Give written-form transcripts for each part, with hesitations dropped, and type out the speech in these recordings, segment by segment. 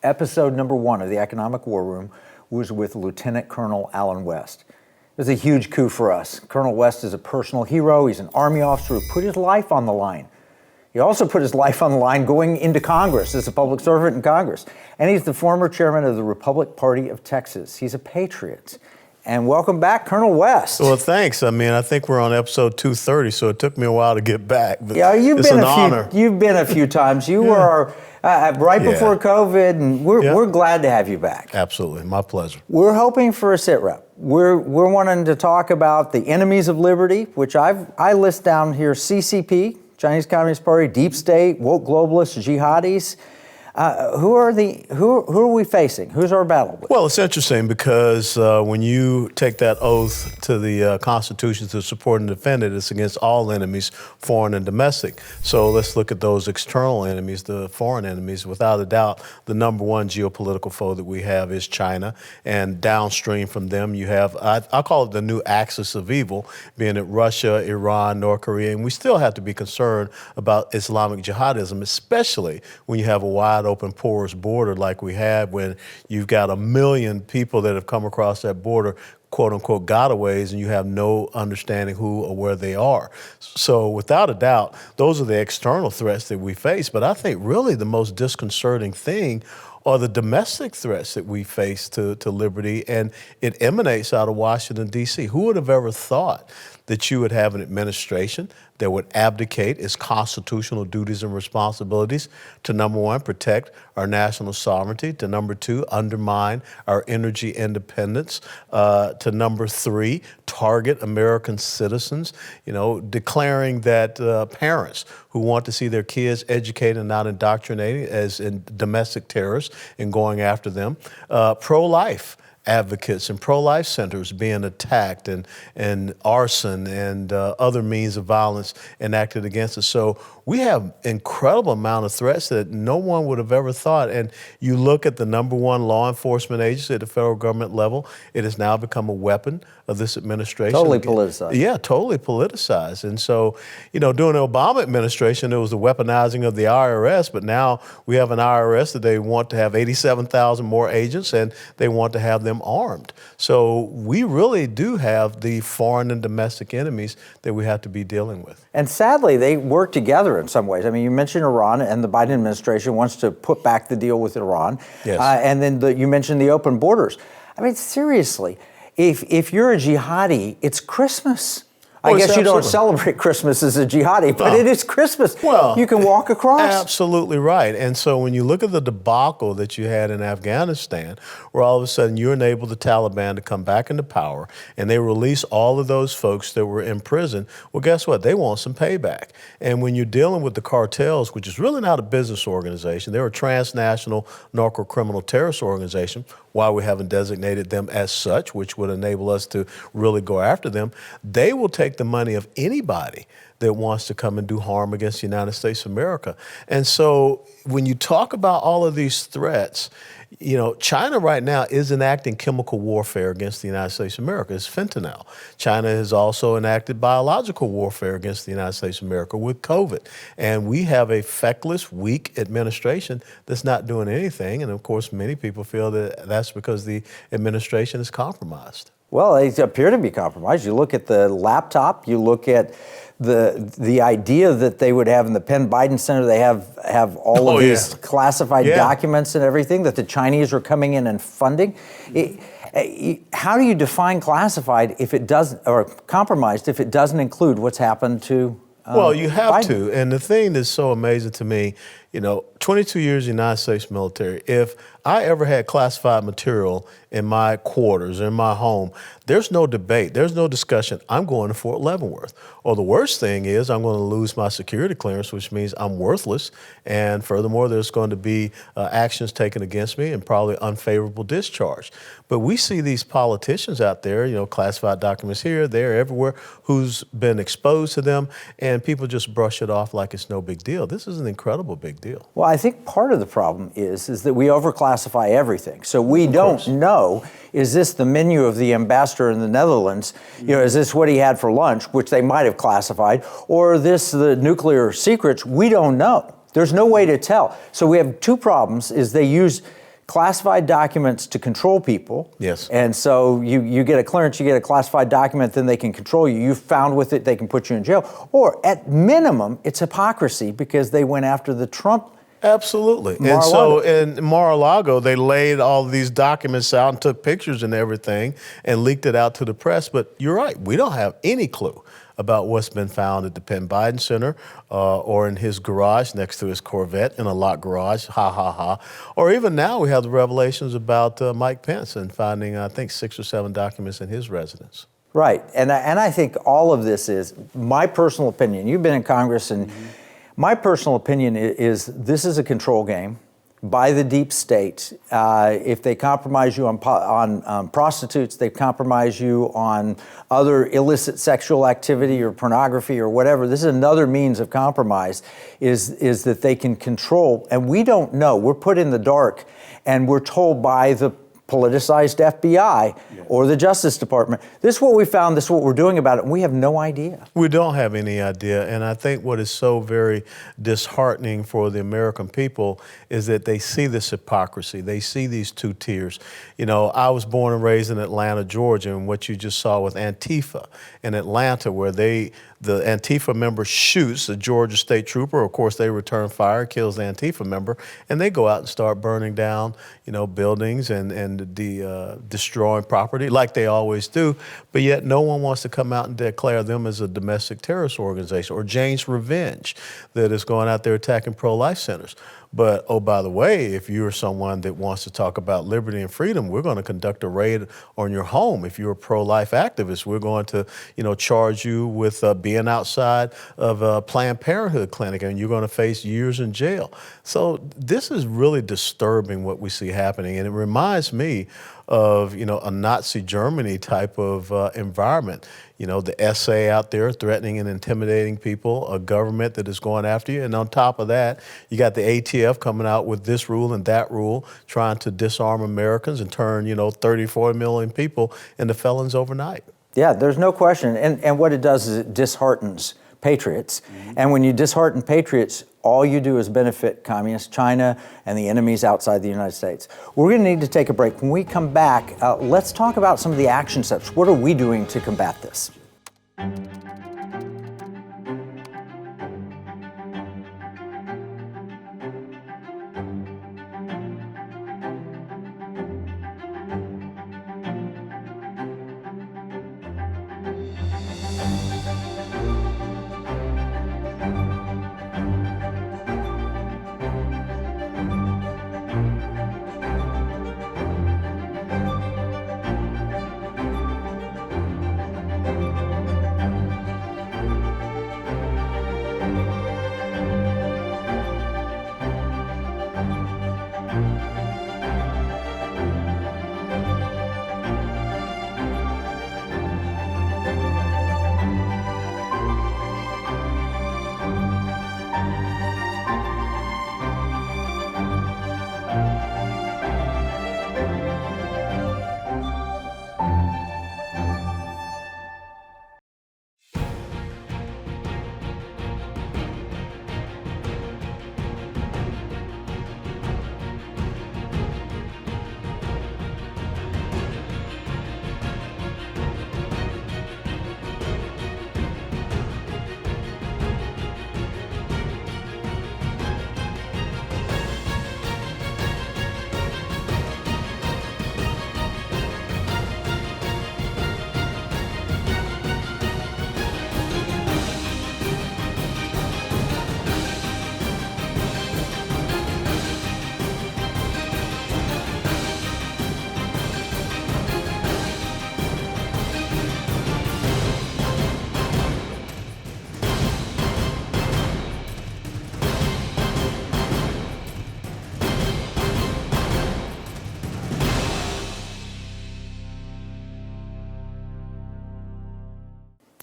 episode number 1 of the Economic War Room was with Lieutenant Colonel Alan West. It was a huge coup for us. Colonel West is a personal hero. He's an Army officer who put his life on the line. He also put his life on the line going into Congress as a public servant in Congress. And he's the former chairman of the Republican Party of Texas. He's a patriot. And welcome back, Colonel West. Well, thanks. I mean, I think we're on episode 230, so it took me a while to get back. But yeah, you've been a few times. You were right before COVID, and we're glad to have you back. Absolutely, my pleasure. We're hoping for a SITREP. We're wanting to talk about the enemies of liberty, which I list down here: CCP, Chinese Communist Party, deep state, woke globalists, jihadis. Who are we facing? Who's our battle with? Well, it's interesting because when you take that oath to the Constitution to support and defend it, it's against all enemies, foreign and domestic. So let's look at those external enemies, the foreign enemies. Without a doubt, the number one geopolitical foe that we have is China, and downstream from them you have, I call it the new axis of evil, being it Russia, Iran, North Korea, and we still have to be concerned about Islamic jihadism, especially when you have a wide open porous border like we have, when you've got 1 million people that have come across that border, quote unquote gotaways, and you have no understanding who or where they are. So without a doubt, those are the external threats that we face. But I think really the most disconcerting thing are the domestic threats that we face to liberty, and it emanates out of Washington, D.C. Who would have ever thought that you would have an administration that would abdicate its constitutional duties and responsibilities to, number one, protect our national sovereignty, to number two, undermine our energy independence, to number three, target American citizens, declaring that parents who want to see their kids educated and not indoctrinated as in domestic terrorists and going after them, pro-life advocates and pro-life centers being attacked, and arson and other means of violence enacted against us. So we have incredible amount of threats that no one would have ever thought. And you look at the number one law enforcement agency at the federal government level, it has now become a weapon of this administration. Totally politicized. Yeah, totally politicized. And so, during the Obama administration, there was the weaponizing of the IRS, but now we have an IRS that they want to have 87,000 more agents, and they want to have them armed. So we really do have the foreign and domestic enemies that we have to be dealing with. And sadly, they work together in some ways. I mean, you mentioned Iran, and the Biden administration wants to put back the deal with Iran. Yes. And then you mentioned the open borders. I mean, seriously, if you're a jihadi, it's Christmas. I guess you don't celebrate Christmas as a jihadi, but it is Christmas. Well, you can walk across. Absolutely right. And so when you look at the debacle that you had in Afghanistan, where all of a sudden you enabled the Taliban to come back into power, and they release all of those folks that were in prison, well, guess what? They want some payback. And when you're dealing with the cartels, which is really not a business organization, they're a transnational narco-criminal terrorist organization, why we haven't designated them as such, which would enable us to really go after them, they will take the money of anybody that wants to come and do harm against the United States of America. And so when you talk about all of these threats, China right now is enacting chemical warfare against the United States of America. It's fentanyl. China has also enacted biological warfare against the United States of America with COVID. And we have a feckless, weak administration that's not doing anything. And of course, many people feel that that's because the administration is compromised. Well, they appear to be compromised. You look at the laptop, you look at the idea that they would have in the Penn Biden Center, they have all of these classified documents and everything that the Chinese are coming in and funding. How do you define classified if it doesn't, or compromised if it doesn't include what's happened to Well, you have Biden? to. And the thing that's so amazing to me, 22 years in the United States military, if I ever had classified material in my quarters, in my home, there's no debate, there's no discussion. I'm going to Fort Leavenworth. Or the worst thing is I'm going to lose my security clearance, which means I'm worthless. And furthermore, there's going to be actions taken against me and probably unfavorable discharge. But we see these politicians out there, classified documents here, there, everywhere, who's been exposed to them, and people just brush it off like it's no big deal. This is an incredible big deal. Well, I think part of the problem is that we overclassify everything. So we don't know, is this the menu of the ambassador in the Netherlands? Is this what he had for lunch, which they might have classified, or is this the nuclear secrets? We don't know. There's no way to tell. So we have two problems, is they use classified documents to control people. Yes. And so you get a clearance, you get a classified document, then they can control you. You're found with it, they can put you in jail. Or at minimum, it's hypocrisy because they went after the Trump. Absolutely. And so in Mar-a-Lago, they laid all these documents out and took pictures and everything and leaked it out to the press. But you're right, we don't have any clue about what's been found at the Penn Biden Center or in his garage next to his Corvette in a locked garage, ha, ha, ha. Or even now we have the revelations about Mike Pence and finding, I think, 6 or 7 documents in his residence. Right. And I think all of this is my personal opinion. You've been in Congress, and my personal opinion is this is a control game by the deep state. If they compromise you on prostitutes, they compromise you on other illicit sexual activity or pornography or whatever. This is another means of compromise, is that they can control. And we don't know. We're put in the dark, and we're told by the politicized FBI or the Justice Department, this is what we found, this is what we're doing about it, and we have no idea. We don't have any idea, and I think what is so very disheartening for the American people is that they see this hypocrisy. They see these two tiers. You know, I was born and raised in Atlanta, Georgia, and what you just saw with Antifa in Atlanta, where the Antifa member shoots a Georgia state trooper. Of course, they return fire, kills the Antifa member, and they go out and start burning down, you know, buildings and destroying property like they always do. But yet no one wants to come out and declare them as a domestic terrorist organization, or Jane's Revenge that is going out there attacking pro-life centers. But, oh, by the way, if you're someone that wants to talk about liberty and freedom, we're going to conduct a raid on your home. If you're a pro-life activist, we're going to, you know, charge you with being outside of a Planned Parenthood clinic, and you're going to face years in jail. So this is really disturbing what we see happening, and it reminds me of, you know, a Nazi Germany type of environment. You know, the SA out there threatening and intimidating people, a government that is going after you. And on top of that, you got the ATF coming out with this rule and that rule, trying to disarm Americans and turn, you know, 30, 40 million people into felons overnight. Yeah, there's no question. And what it does is it disheartens patriots. And when you dishearten patriots, all you do is benefit communist China and the enemies outside the United States. We're going to need to take a break. When we come back, let's talk about some of the action steps. What are we doing to combat this?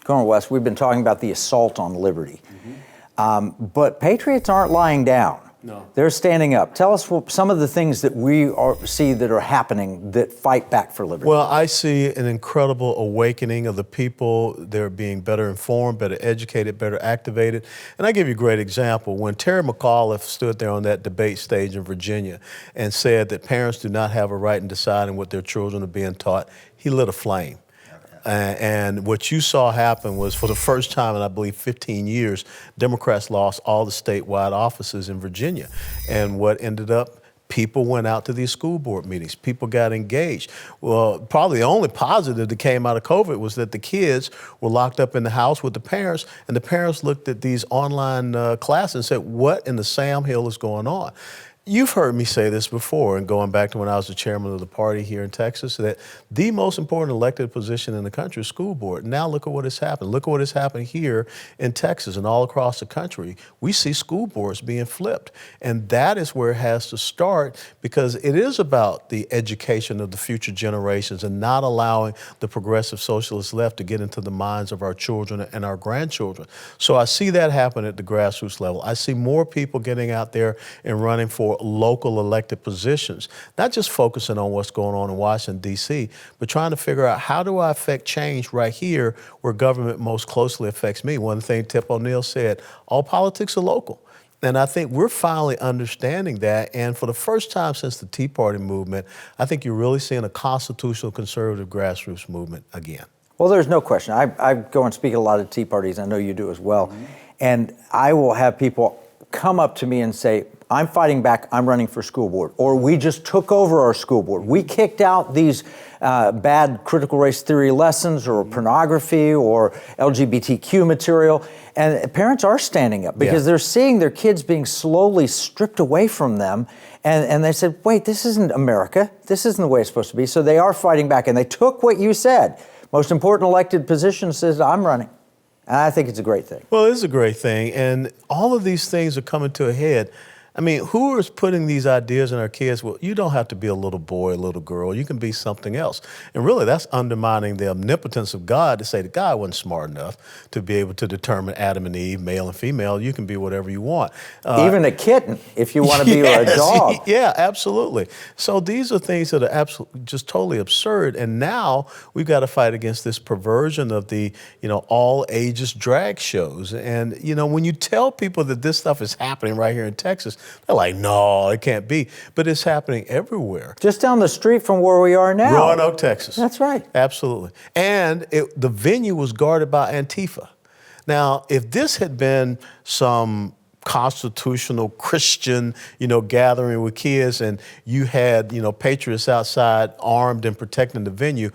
Colonel West, we've been talking about the assault on liberty. But patriots aren't lying down. No. They're standing up. Tell us some of the things that see that are happening that fight back for liberty. Well, I see an incredible awakening of the people. They're being better informed, better educated, better activated. And I give you a great example. When Terry McAuliffe stood there on that debate stage in Virginia and said that parents do not have a right in deciding what their children are being taught, he lit a flame. And what you saw happen was, for the first time in, I believe, 15 years, Democrats lost all the statewide offices in Virginia. And what ended up, people went out to these school board meetings. People got engaged. Well, probably the only positive that came out of COVID was that the kids were locked up in the house with the parents, and the parents looked at these online classes and said, what in the Sam Hill is going on? You've heard me say this before, and going back to when I was the chairman of the party here in Texas, that the most important elected position in the country is school board. Now look at what has happened. Look at what has happened here in Texas and all across the country. We see school boards being flipped. And that is where it has to start, because it is about the education of the future generations and not allowing the progressive socialist left to get into the minds of our children and our grandchildren. So I see that happen at the grassroots level. I see more people getting out there and running for local elected positions, not just focusing on what's going on in Washington, D.C., but trying to figure out, how do I affect change right here where government most closely affects me? One thing Tip O'Neill said, all politics are local. And I think we're finally understanding that. And for the first time since the Tea Party movement, I think you're really seeing a constitutional conservative grassroots movement again. Well, there's no question. I go and speak at a lot of Tea Parties. I know you do as well. Mm-hmm. And I will have people come up to me and say, I'm fighting back, I'm running for school board. Or we just took over our school board. We kicked out these bad critical race theory lessons or pornography or LGBTQ material. And parents are standing up because they're seeing their kids being slowly stripped away from them. And they said, wait, this isn't America. This isn't the way it's supposed to be. So they are fighting back. And they took what you said. Most important elected position, says, I'm running. And I think it's a great thing. Well, it is a great thing. And all of these things are coming to a head. I mean, who is putting these ideas in our kids? Well, you don't have to be a little boy, a little girl. You can be something else. And really, that's undermining the omnipotence of God to say that God wasn't smart enough to be able to determine Adam and Eve, male and female. You can be whatever you want. Even a kitten, if you want to be, or a dog. Yeah, absolutely. So these are things that are just totally absurd. And now we've got to fight against this perversion of the, all ages drag shows. And, when you tell people that this stuff is happening right here in Texas, they're like, no, it can't be. But it's happening everywhere. Just down the street from where we are now. Roanoke, Texas. That's right. Absolutely. And the venue was guarded by Antifa. Now, if this had been some constitutional Christian, gathering with kids, and you had, patriots outside armed and protecting the venue,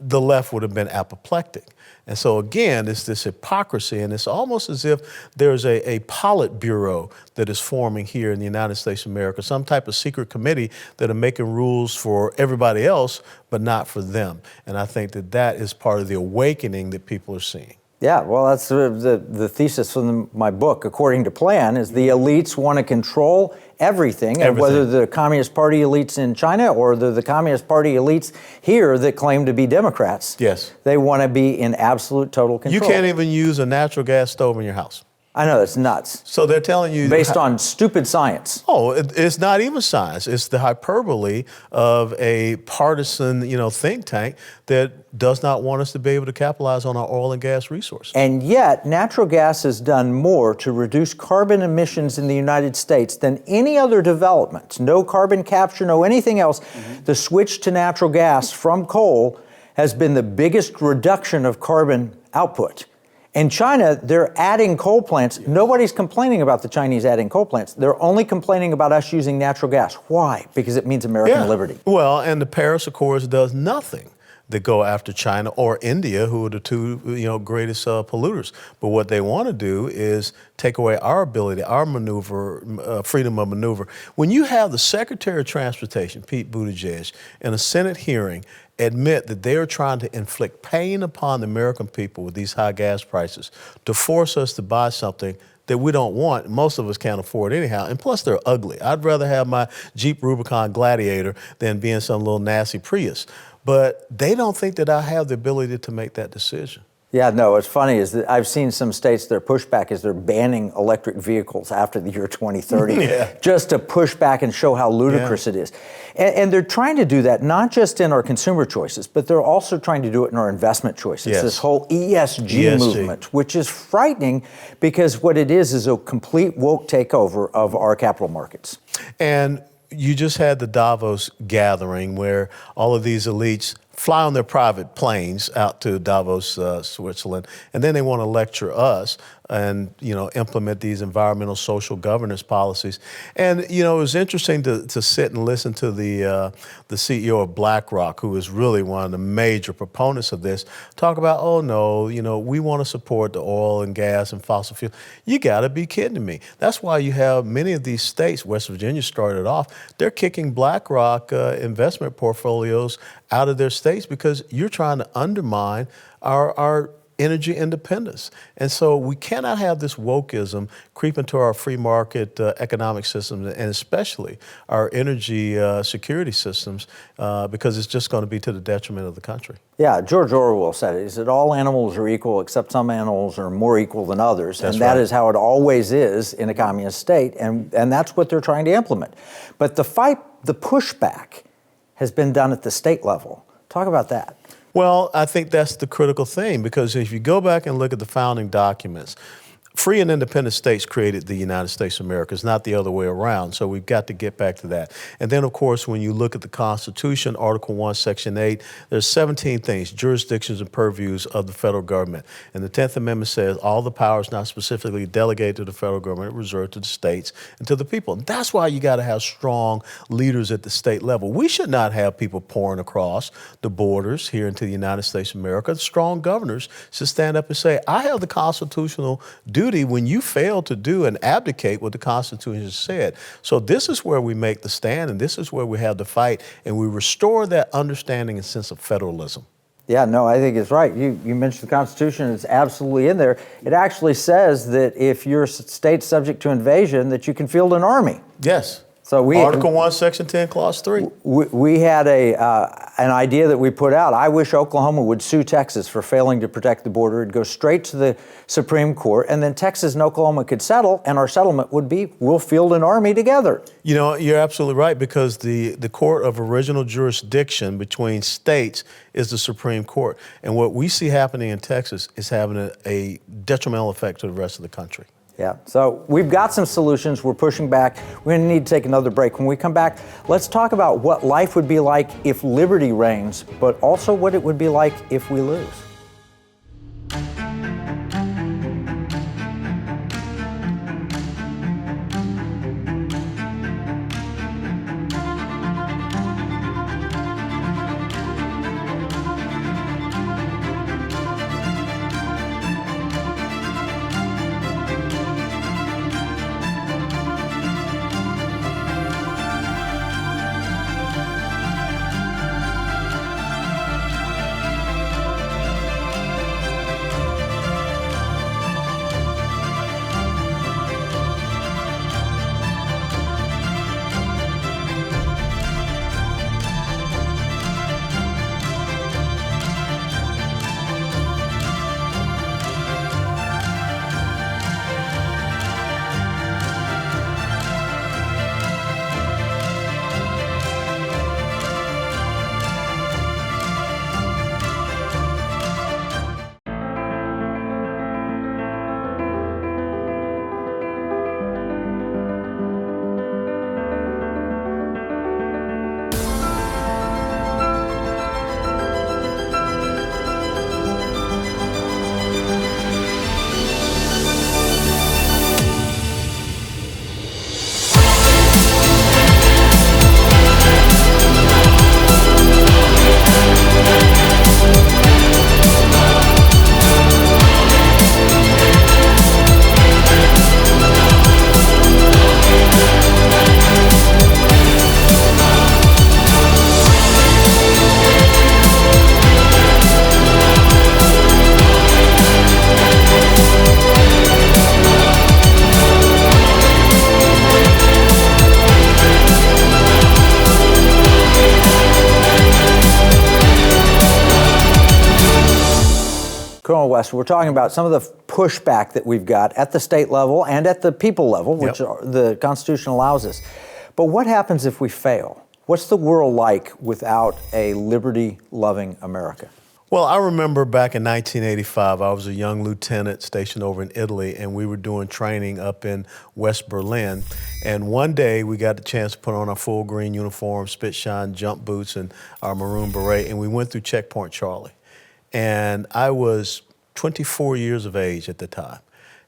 the left would have been apoplectic. And so again, it's this hypocrisy, and it's almost as if there's a Politburo that is forming here in the United States of America, some type of secret committee that are making rules for everybody else, but not for them. And I think that is part of the awakening that people are seeing. Yeah, well, that's the thesis from my book, According to Plan, is the elites want to control everything. And whether the Communist Party elites in China or the Communist Party elites here that claim to be Democrats. Yes. They want to be in absolute total control. You can't even use a natural gas stove in your house. I know, that's nuts. So they're telling you... Based on stupid science. Oh, it's not even science. It's the hyperbole of a partisan, think tank that does not want us to be able to capitalize on our oil and gas resources. And yet, natural gas has done more to reduce carbon emissions in the United States than any other development. No carbon capture, no anything else. Mm-hmm. The switch to natural gas from coal has been the biggest reduction of carbon output. In China, they're adding coal plants. Yes. Nobody's complaining about the Chinese adding coal plants. They're only complaining about us using natural gas. Why? Because it means American liberty. Well, and the Paris Accords does nothing that go after China or India, who are the two greatest polluters. But what they want to do is take away our ability, our maneuver, freedom of maneuver. When you have the Secretary of Transportation, Pete Buttigieg, in a Senate hearing admit that they are trying to inflict pain upon the American people with these high gas prices to force us to buy something that we don't want, most of us can't afford anyhow, and plus they're ugly. I'd rather have my Jeep Rubicon Gladiator than be in some little nasty Prius. But they don't think that I have the ability to make that decision. Yeah, no, what's funny is that I've seen some states, their pushback is they're banning electric vehicles after the year 2030, just to push back and show how ludicrous it is. And they're trying to do that not just in our consumer choices, but they're also trying to do it in our investment choices. This whole ESG movement, which is frightening because what it is a complete woke takeover of our capital markets. And you just had the Davos gathering where all of these elites fly on their private planes out to Davos, Switzerland, and then they want to lecture us and, implement these environmental social governance policies. And, it was interesting to sit and listen to the CEO of BlackRock, who is really one of the major proponents of this, talk about, oh, no, we want to support the oil and gas and fossil fuel. You got to be kidding me. That's why you have many of these states, West Virginia started off, they're kicking BlackRock investment portfolios out of their states because you're trying to undermine our energy independence. And so we cannot have this wokeism creep into our free market economic systems, and especially our energy security systems, because it's just going to be to the detriment of the country. Yeah, George Orwell said it. He said, all animals are equal except some animals are more equal than others. That's and that right. is how it always is in a communist state. And that's what they're trying to implement. But the pushback has been done at the state level. Talk about that. Well, I think that's the critical thing, because if you go back and look at the founding documents, free and independent states created the United States of America. It's not the other way around. So we've got to get back to that. And then, of course, when you look at the Constitution, Article 1, Section 8, there's 17 things, jurisdictions and purviews of the federal government. And the 10th Amendment says all the powers not specifically delegated to the federal government are reserved to the states and to the people. And that's why you got to have strong leaders at the state level. We should not have people pouring across the borders here into the United States of America. Strong governors should stand up and say, I have the constitutional duty when you fail to do and abdicate what the Constitution said. So this is where we make the stand, and this is where we have the fight, and we restore that understanding and sense of federalism. Yeah, no, I think it's right. You mentioned the Constitution, it's absolutely in there. It actually says that if your state's subject to invasion, that you can field an army. Yes. So Article 1, Section 10, Clause 3. We had an idea that we put out. I wish Oklahoma would sue Texas for failing to protect the border. It'd go straight to the Supreme Court, and then Texas and Oklahoma could settle, and our settlement would be, we'll field an army together. You're absolutely right, because the court of original jurisdiction between states is the Supreme Court. And what we see happening in Texas is having a detrimental effect to the rest of the country. Yeah, so we've got some solutions. We're pushing back. We're going to need to take another break. When we come back, let's talk about what life would be like if liberty reigns, but also what it would be like if we lose. West, we're talking about some of the pushback that we've got at the state level and at the people level, which the Constitution allows us. But what happens if we fail? What's the world like without a liberty-loving America? Well, I remember back in 1985, I was a young lieutenant stationed over in Italy, and we were doing training up in West Berlin. And one day we got the chance to put on our full green uniform, spit shine jump boots, and our maroon beret, and we went through Checkpoint Charlie. And I was 24 years of age at the time.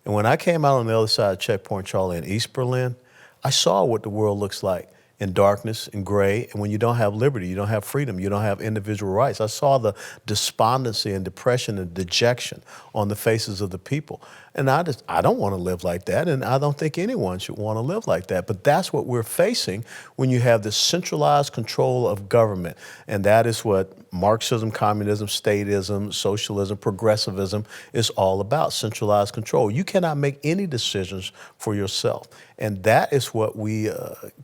And when I came out on the other side of Checkpoint Charlie in East Berlin, I saw what the world looks like in darkness and gray, and when you don't have liberty, you don't have freedom, you don't have individual rights. I saw the despondency and depression and dejection on the faces of the people. And I don't want to live like that, and I don't think anyone should want to live like that. But that's what we're facing when you have this centralized control of government. And that is what Marxism, communism, statism, socialism, progressivism is all about, centralized control. You cannot make any decisions for yourself. And that is what we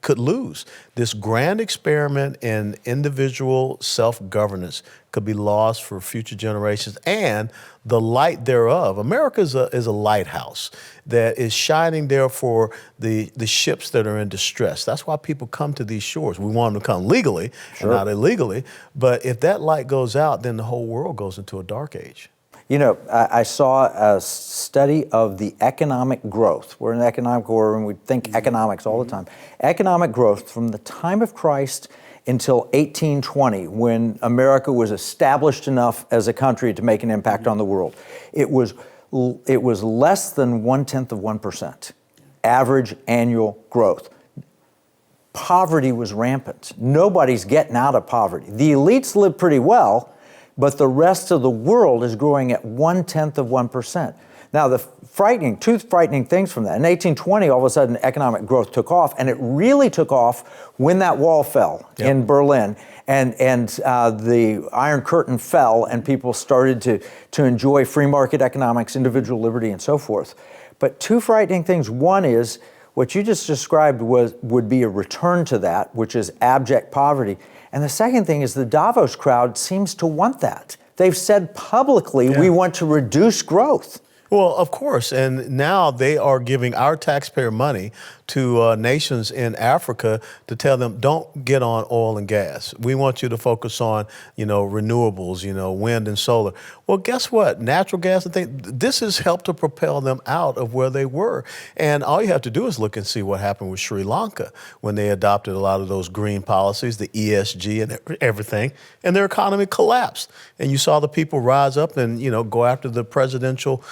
could lose. This grand experiment in individual self-governance could be lost for future generations, and the light thereof. America is a lighthouse that is shining there for the ships that are in distress. That's why people come to these shores. We want them to come legally and not illegally, but if that light goes out, then the whole world goes into a dark age. You know, I saw a study of the economic growth. We're in the economic war and we think economics all the time. Economic growth from the time of Christ until 1820, when America was established enough as a country to make an impact on the world. It was less than 0.1% average annual growth. Poverty was rampant. Nobody's getting out of poverty. The elites live pretty well, but the rest of the world is growing at 0.1%. Now, the two frightening things from that. In 1820, all of a sudden, economic growth took off, and it really took off when that wall fell in Berlin, and the Iron Curtain fell, and people started to enjoy free market economics, individual liberty, and so forth. But two frightening things. One is what you just described would be a return to that, which is abject poverty. And the second thing is the Davos crowd seems to want that. They've said publicly, we want to reduce growth. Well, of course, and now they are giving our taxpayer money to nations in Africa to tell them, don't get on oil and gas. We want you to focus on, renewables, wind and solar. Well, guess what? Natural gas and things, this has helped to propel them out of where they were. And all you have to do is look and see what happened with Sri Lanka when they adopted a lot of those green policies, the ESG and everything, and their economy collapsed. And you saw the people rise up and, go after the presidential,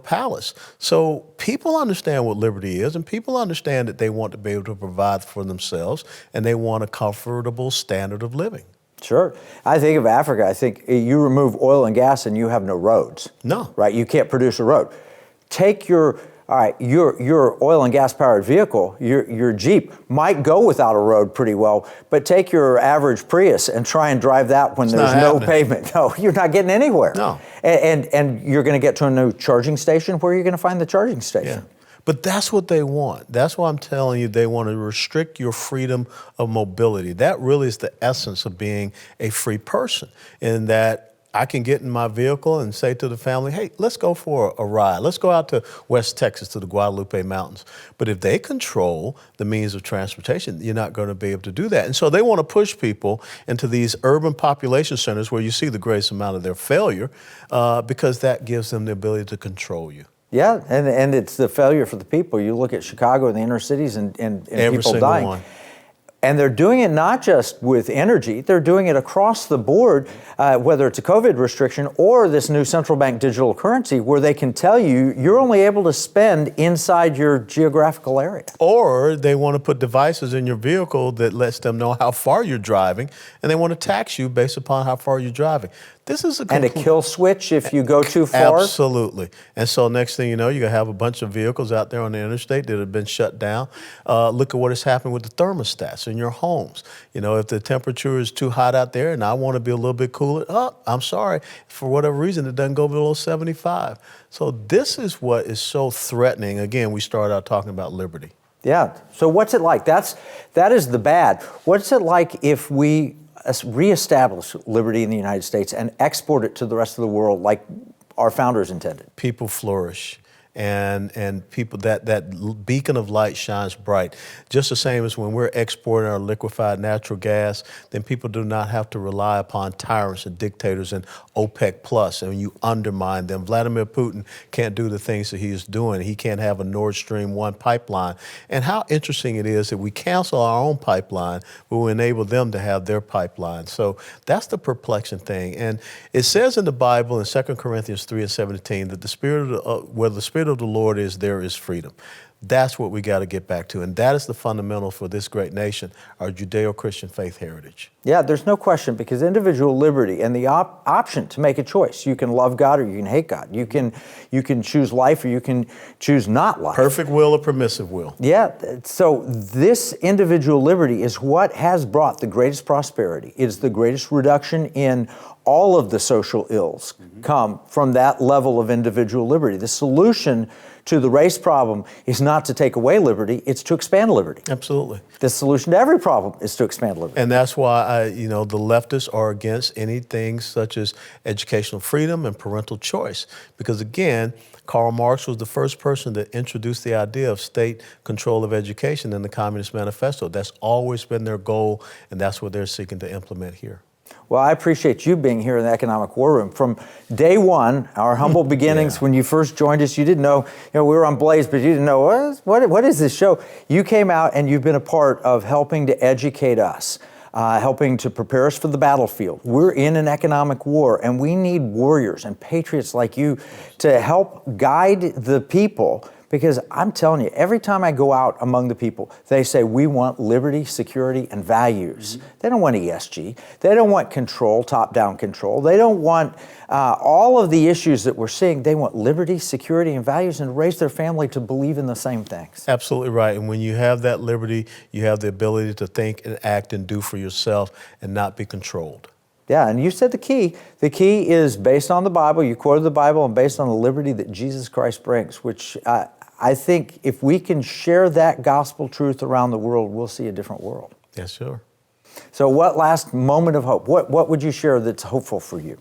palace. So people understand what liberty is, and people understand that they want to be able to provide for themselves, and they want a comfortable standard of living. Sure. I think of Africa, I think you remove oil and gas and you have no roads. No. Right? You can't produce a road. Take your oil and gas powered vehicle, your Jeep might go without a road pretty well, but take your average Prius and try and drive that when there's no pavement. No, you're not getting anywhere. No. And you're going to get to a new charging station. Where are you going to find the charging station? Yeah. But that's what they want. That's why I'm telling you, they want to restrict your freedom of mobility. That really is the essence of being a free person, in that I can get in my vehicle and say to the family, hey, let's go for a ride. Let's go out to West Texas, to the Guadalupe Mountains. But if they control the means of transportation, you're not going to be able to do that. And so they want to push people into these urban population centers where you see the greatest amount of their failure, because that gives them the ability to control you. Yeah, and it's the failure for the people. You look at Chicago and the inner cities and people dying. One. And they're doing it not just with energy, they're doing it across the board, whether it's a COVID restriction or this new central bank digital currency, where they can tell you you're only able to spend inside your geographical area. Or they want to put devices in your vehicle that lets them know how far you're driving, and they want to tax you based upon how far you're driving. This is and a kill switch if you go too far? Absolutely. And so next thing you know, you're going to have a bunch of vehicles out there on the interstate that have been shut down. Look at what has happened with the thermostats in your homes. If the temperature is too hot out there and I want to be a little bit cooler, I'm sorry, for whatever reason, it doesn't go below 75. So this is what is so threatening. Again, we started out talking about liberty. Yeah. So what's it like? That is the bad. What's it like if we reestablish liberty in the United States and export it to the rest of the world like our founders intended. People flourish. And people, that beacon of light shines bright. Just the same as when we're exporting our liquefied natural gas, then people do not have to rely upon tyrants and dictators and OPEC Plus, and you undermine them. Vladimir Putin can't do the things that he is doing. He can't have a Nord Stream 1 pipeline. And how interesting it is that we cancel our own pipeline, but we enable them to have their pipeline. So that's the perplexing thing. And it says in the Bible in 2 Corinthians 3:17 that the Spirit where the Spirit of the Lord is, there is freedom. That's what we got to get back to. And that is the fundamental for this great nation, our Judeo-Christian faith heritage. Yeah, there's no question, because individual liberty and the option to make a choice. You can love God or you can hate God. You can choose life or you can choose not life. Perfect will or permissive will. Yeah, so this individual liberty is what has brought the greatest prosperity. It is the greatest reduction in all of the social ills come from that level of individual liberty. The solution to the race problem is not to take away liberty, it's to expand liberty. Absolutely. The solution to every problem is to expand liberty. And that's why, the leftists are against anything such as educational freedom and parental choice. Because again, Karl Marx was the first person that introduced the idea of state control of education in the Communist Manifesto. That's always been their goal, and that's what they're seeking to implement here. Well, I appreciate you being here in the Economic War Room. From day one, our humble beginnings, when you first joined us, you didn't know, we were on Blaze, but you didn't know, what is this show? You came out and you've been a part of helping to educate us, helping to prepare us for the battlefield. We're in an economic war, and we need warriors and patriots like you to help guide the people. Because I'm telling you, every time I go out among the people, they say, we want liberty, security, and values. They don't want ESG. They don't want control, top-down control. They don't want all of the issues that we're seeing. They want liberty, security, and values, and raise their family to believe in the same things. Absolutely right. And when you have that liberty, you have the ability to think and act and do for yourself and not be controlled. Yeah, and you said the key. The key is based on the Bible. You quoted the Bible, and based on the liberty that Jesus Christ brings, which I think if we can share that gospel truth around the world, we'll see a different world. Yes, sure. So what last moment of hope? What would you share that's hopeful for you?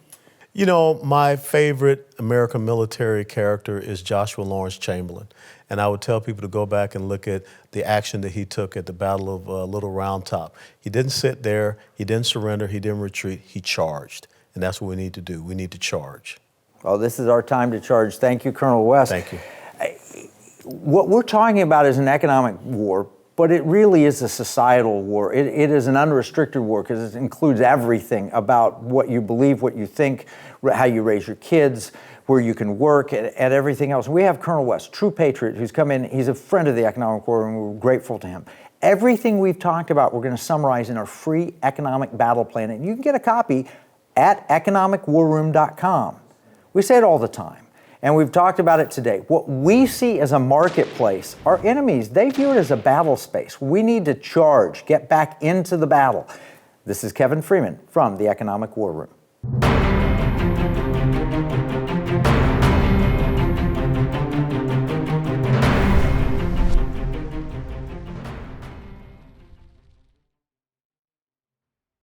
My favorite American military character is Joshua Lawrence Chamberlain. And I would tell people to go back and look at the action that he took at the Battle of Little Round Top. He didn't sit there, he didn't surrender, he didn't retreat, he charged. And that's what we need to do. We need to charge. Well, this is our time to charge. Thank you, Colonel West. Thank you. What we're talking about is an economic war, but it really is a societal war. It is an unrestricted war because it includes everything about what you believe, what you think, how you raise your kids, where you can work, and everything else. We have Colonel West, true patriot, who's come in. He's a friend of the Economic War, and we're grateful to him. Everything we've talked about, we're going to summarize in our free economic battle plan, and you can get a copy at EconomicWarRoom.com. We say it all the time. And we've talked about it today. What we see as a marketplace, our enemies, they view it as a battle space. We need to charge, get back into the battle. This is Kevin Freeman from the Economic War Room.